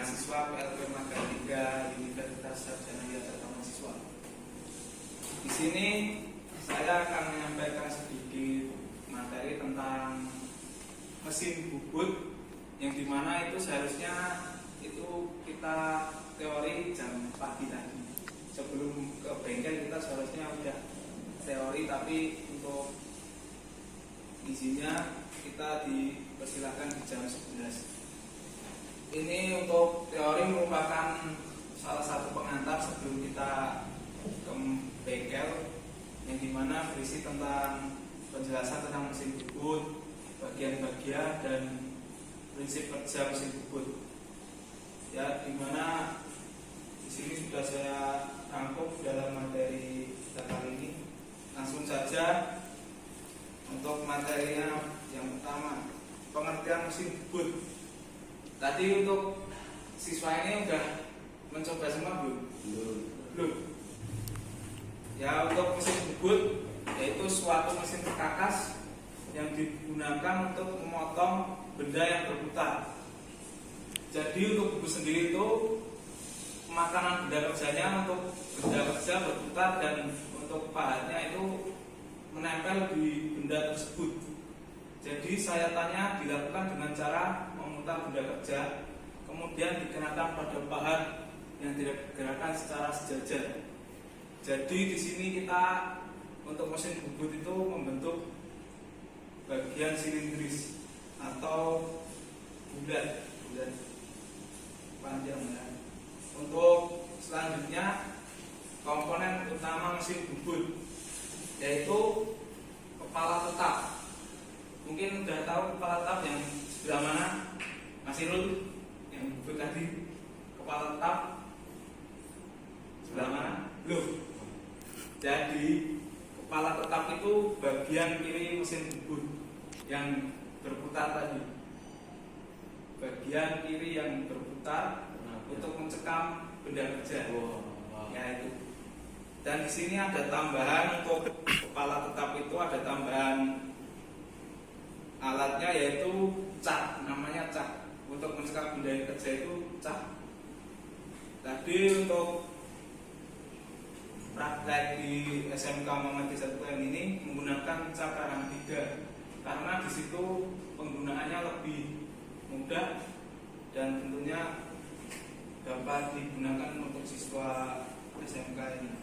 mahasiswa PLP Magang 3 Universitas Sarjana Yogyakarta Mahasiswa. Di sini saya akan menyampaikan sedikit materi tentang mesin bubut, yang dimana itu seharusnya itu kita teori jam pagi tadi. Sebelum ke bengkel kita seharusnya udah teori, tapi untuk isinya kita dipersilakan di jam 11. Ini untuk teori merupakan salah satu pengantar sebelum kita ke bengkel, yang dimana berisi tentang penjelasan tentang mesin bubut, bagian-bagian dan prinsip kerja mesin bubut. Ya, dimana di sini sudah saya rangkum dalam materi kita kali ini. Langsung saja untuk materinya. Yang pertama, pengertian mesin bubut. Tadi untuk siswa ini udah mencoba semua belum? Belum. Ya, untuk mesin bubut yaitu suatu mesin perkakas yang digunakan untuk memotong benda yang berputar. Jadi untuk bubut sendiri itu makanan benda kerjanya untuk benda kerja berputar, dan untuk pahatnya itu menempel di benda tersebut. Jadi sayatannya dilakukan dengan cara memutar benda kerja, kemudian dikenakan pada pahat yang digerakkan secara sejajar. Jadi di sini kita untuk mesin bubut itu membentuk bagian silindris atau bulat panjang. Untuk selanjutnya, komponen utama mesin bubut yaitu kepala tetap. Mungkin udah tahu kepala tetap yang sebelah mana? Mas Irul, yang bubut tadi, kepala tetap sebelah mana? Loh. Jadi kepala tetap itu bagian kiri mesin bubut yang berputar tadi. Bagian kiri yang berputar untuk mencekam benda kerja. Ya, itu. Dan di sini ada tambahan untuk kepala tetap itu, ada tambahan alatnya yaitu cak, namanya cak. Untuk mencekam benda kerja itu cak. Tadi untuk praktek di SMK Muhammadiyah 1 ini menggunakan cak karang 3 karena di situ penggunaannya lebih mudah dan tentunya dapat digunakan untuk siswa SMK ini.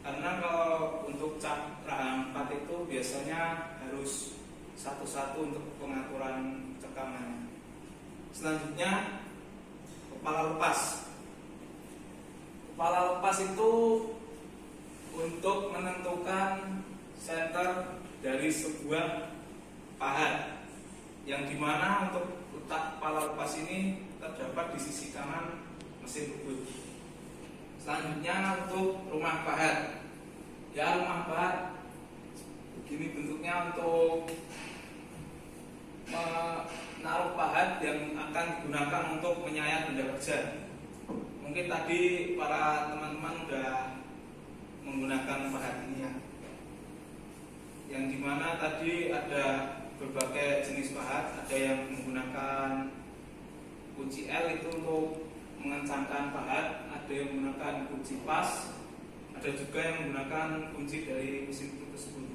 Karena kalau untuk cak rahang 4 itu biasanya harus satu-satu untuk pengaturan cekamannya. Selanjutnya, kepala lepas. Kepala lepas itu untuk menentukan center dari sebuah pahat, yang dimana untuk letak kepala lepas ini terdapat di sisi kanan mesin bubut. Selanjutnya untuk rumah pahat. Ya, rumah pahat begini bentuknya untuk menaruh pahat yang akan digunakan untuk menyayat benda kerja. Mungkin tadi para teman-teman sudah menggunakan pahat ini ya, yang dimana tadi ada berbagai jenis pahat. Ada yang menggunakan kunci L itu untuk mengencangkan pahat, ada yang menggunakan kunci pas, ada juga yang menggunakan kunci dari mesin itu tersebut.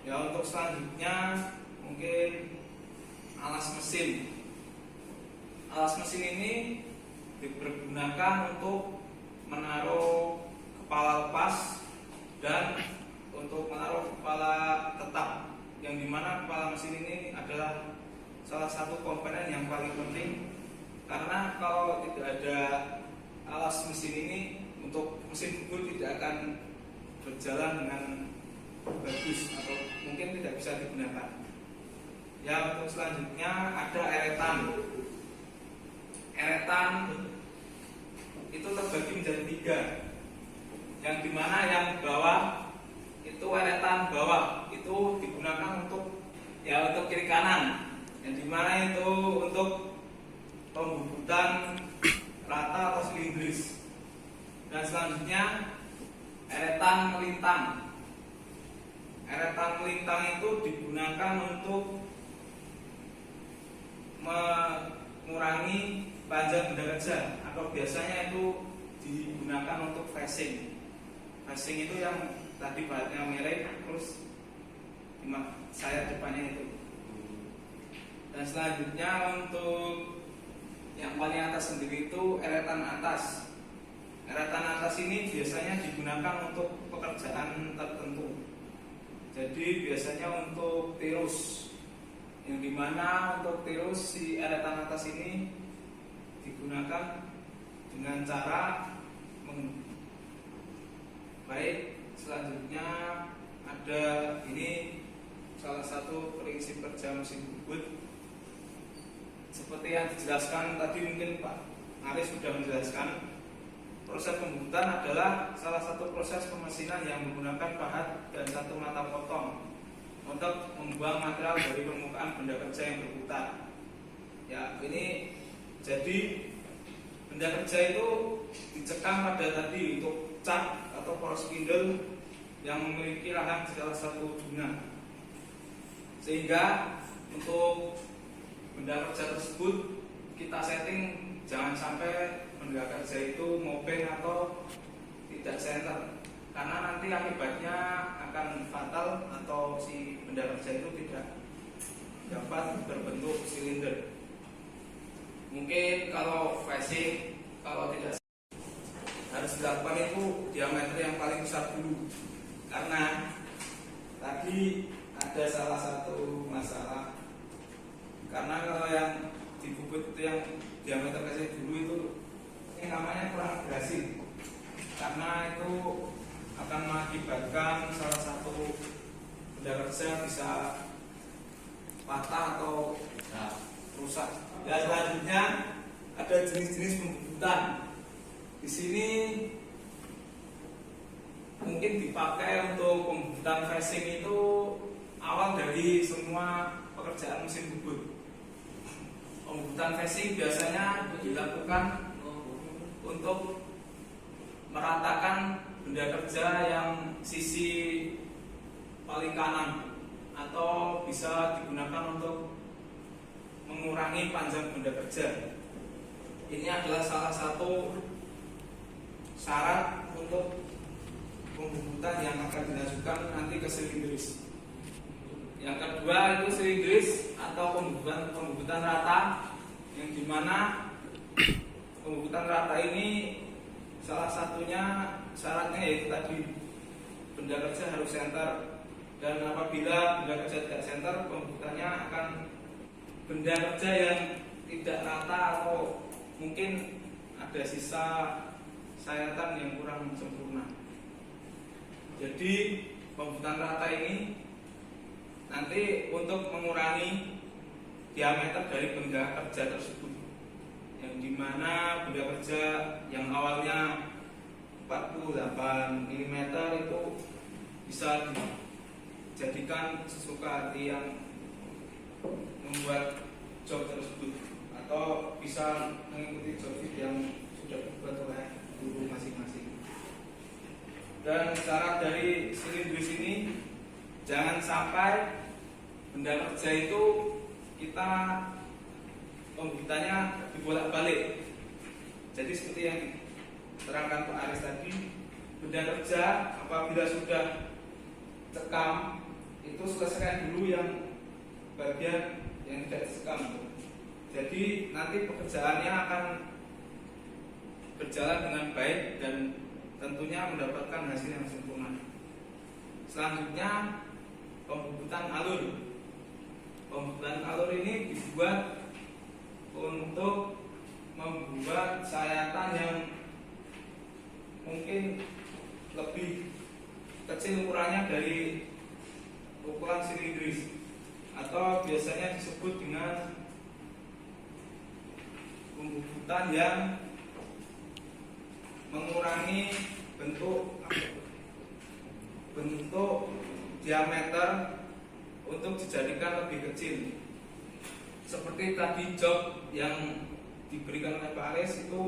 Ya, untuk selanjutnya mungkin alas mesin. Alas mesin ini dipergunakan untuk menaruh kepala lepas dan untuk menaruh kepala tetap, yang dimana kepala mesin ini adalah salah satu komponen yang paling penting, karena kalau tidak ada alas mesin ini untuk mesin bubut tidak akan berjalan dengan bagus atau mungkin tidak bisa digunakan. Ya, untuk selanjutnya ada eretan. Eretan itu terbagi menjadi 3, yang dimana yang bawah itu eretan bawah itu digunakan untuk kiri kanan, yang dimana itu untuk pembubutan rata atau silindris. Dan selanjutnya eretan melintang. Eretan melintang itu digunakan untuk mengurangi panjang benda kerja atau biasanya itu digunakan untuk facing. Facing itu yang tadi bahannya mirip, terus sayap depannya itu. Dan selanjutnya untuk yang paling atas sendiri itu eretan atas. Eretan atas ini biasanya digunakan untuk pekerjaan tertentu. Jadi biasanya untuk tirus, yang dimana untuk tirus si eretan atas ini digunakan dengan cara baik. Selanjutnya ada ini salah satu prinsip kerja mesin bubut seperti yang dijelaskan tadi, mungkin Pak Aris sudah menjelaskan. Proses pembubutan adalah salah satu proses pemesinan yang menggunakan pahat dan satu mata potong untuk membuang material dari permukaan benda kerja yang berputar. Ya, ini jadi benda kerja itu dicekam pada tadi untuk cat atau poros spindle yang memiliki rahang di salah satu zona. Sehingga untuk benda kerja tersebut kita setting jangan sampai benda kerja itu mopeng atau tidak center, karena nanti akibatnya akan fatal atau si benda kerja itu tidak dapat berbentuk silinder. Mungkin kalau facing, kalau tidak harus dilakukan itu diameter yang paling besar dulu, karena tadi ada salah satu masalah. Karena kalau yang dibubut itu yang diameter kecil dulu itu ini namanya kurang berhasil, karena itu akan mengakibatkan salah satu benda kerja bisa patah atau rusak. Dan selanjutnya ada jenis-jenis pembubutan. Di sini mungkin dipakai untuk pembubutan facing itu awal dari semua pekerjaan mesin bubut. Pembubutan facing biasanya dilakukan untuk meratakan benda kerja yang sisi paling kanan, atau bisa digunakan untuk mengurangi panjang benda kerja. Ini adalah salah satu syarat untuk pembubutan yang akan dilakukan nanti ke silindris. Yang kedua itu silindris atau pembubutan rata, yang dimana pembubutan rata ini salah satunya syaratnya yaitu tadi benda kerja harus center, dan apabila benda kerja tidak center, pembubutannya akan benda kerja yang tidak rata atau mungkin ada sisa sayatan yang kurang sempurna. Jadi pembubutan rata ini nanti untuk mengurangi diameter dari benda kerja tersebut, yang dimana benda kerja yang awalnya 48 mm itu bisa dijadikan sesuka hati yang membuat job tersebut, atau bisa mengikuti job fit yang sudah dibuat oleh guru masing-masing. Dan syarat dari silindris ini jangan sampai benda kerja itu kita pembubutannya dibolak-balik. Jadi seperti yang diterangkan Pak Aris tadi, benda kerja apabila sudah cekam itu selesaikan dulu yang bagian yang tidak disekam. Jadi nanti pekerjaannya akan berjalan dengan baik dan tentunya mendapatkan hasil yang sempurna. Selanjutnya pembubutan alur. Pembubutan alur ini dibuat untuk membuat sayatan yang mungkin lebih kecil ukurannya dari ukuran silindris, atau biasanya disebut dengan pembubutan yang mengurangi bentuk diameter untuk dijadikan lebih kecil. Seperti tadi job yang diberikan oleh Pak Aris itu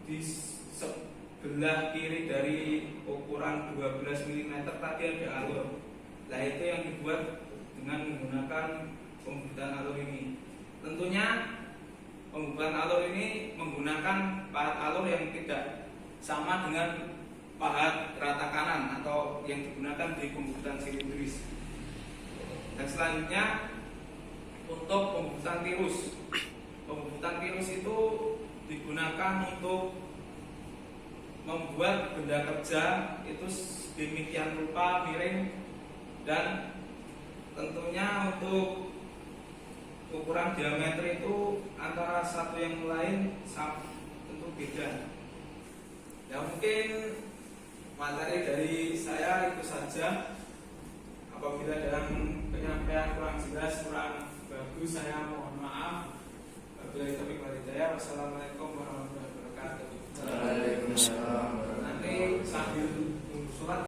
di sebelah kiri dari ukuran 12 mm tadi ada alur. Nah itu yang dibuat dengan menggunakan pembubutan alur ini. Tentunya Pembukaan alur ini menggunakan pahat alur yang tidak sama dengan pahat rata kanan atau yang digunakan di pembukutan silindris. Dan selanjutnya untuk pembukutan tirus. Pembukutan tirus itu digunakan untuk membuat benda kerja itu demikian rupa miring, dan tentunya untuk ukuran diameter itu antara satu yang lain tentu beda. Ya, mungkin materi dari saya itu saja. Apabila dalam penyampaian kurang jelas, kurang bagus, saya mohon maaf. Wabillahi taufiq wal hidayah. Wassalamualaikum